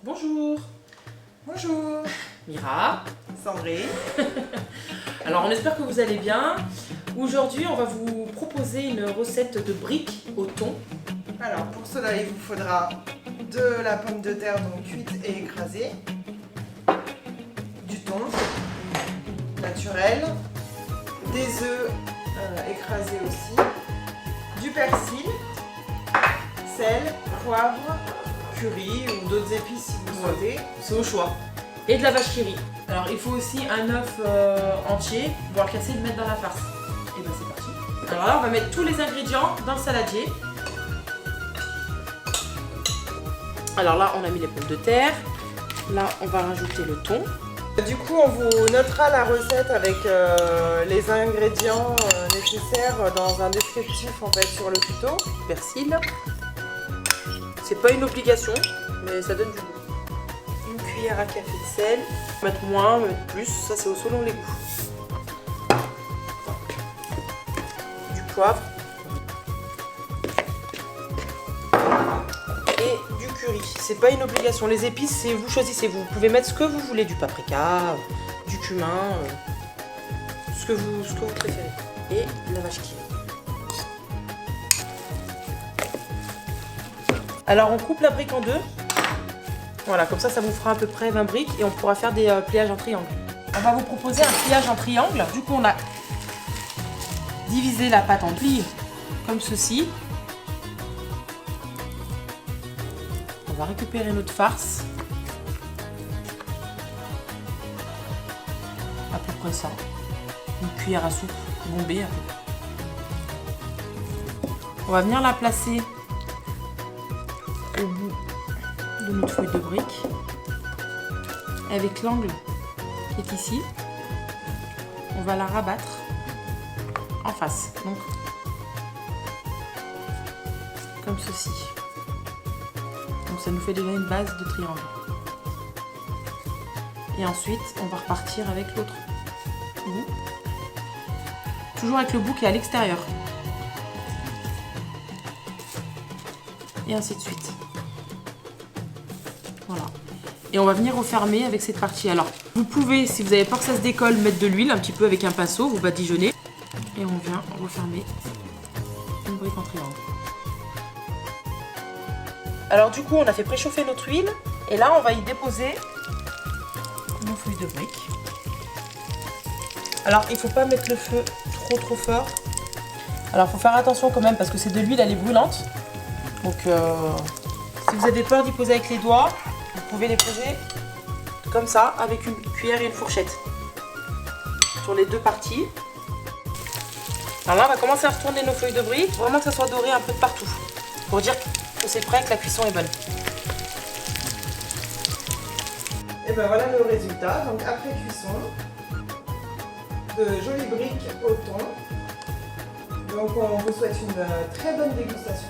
Bonjour Bonjour, Mira. Sandrine. Alors on espère que vous allez bien. Aujourd'hui on va vous proposer une recette de briques au thon. Alors pour cela, il vous faudra de la pomme de terre donc cuite et écrasée, du thon naturel, des œufs écrasés aussi, du persil, sel, poivre, curry ou d'autres épices si vous souhaitez. C'est au choix. Et de la vache qui rit. Alors il faut aussi un œuf entier, voire le casser et le mettre dans la farce. Et ben c'est parti. Alors là on va mettre tous les ingrédients dans le saladier. Alors là on a mis les pommes de terre. Là on va rajouter le thon. Du coup, on vous notera la recette avec les ingrédients nécessaires dans un descriptif en fait sur le tuto. Persil. C'est pas une obligation, mais ça donne du goût. Une cuillère à café de sel. Mettre moins, mettre plus, ça c'est selon les goûts. Du poivre. Et du curry. C'est pas une obligation. Les épices, c'est vous choisissez. Vous pouvez mettre ce que vous voulez, du paprika, du cumin, ce que vous préférez. Et la vache qui rit. Alors on coupe la brique en deux. Voilà, comme ça vous fera à peu près 20 briques et on pourra faire des pliages en triangle. On va vous proposer un pliage en triangle. Du coup on a divisé la pâte en plis comme ceci. On va récupérer notre farce. À peu près ça. Une cuillère à soupe bombée à peu près. On va venir la placer au bout de notre feuille de brique avec l'angle qui est ici. On va la rabattre en face, donc comme ceci. Donc ça nous fait déjà une base de triangle. Et ensuite on va repartir avec l'autre bout, toujours avec le bout qui est à l'extérieur, et ainsi de suite. Voilà. Et on va venir refermer avec cette partie. Alors, vous pouvez, si vous avez peur que ça se décolle, mettre de l'huile un petit peu avec un pinceau, vous badigeonnez. Et on vient refermer une brique en triangle. Alors du coup, on a fait préchauffer notre huile. Et là, on va y déposer nos feuilles de briques. Alors, il ne faut pas mettre le feu trop fort. Alors, il faut faire attention quand même parce que c'est de l'huile, elle est brûlante. Donc, si vous avez peur d'y poser avec les doigts, vous pouvez les poser comme ça, avec une cuillère et une fourchette. Sur les deux parties. Alors là, on va commencer à retourner nos feuilles de briques, vraiment que ça soit doré un peu de partout. Pour dire que c'est prêt, que la cuisson est bonne. Et ben voilà le résultat. Donc après cuisson, de jolies briques au thon. Donc on vous souhaite une très bonne dégustation.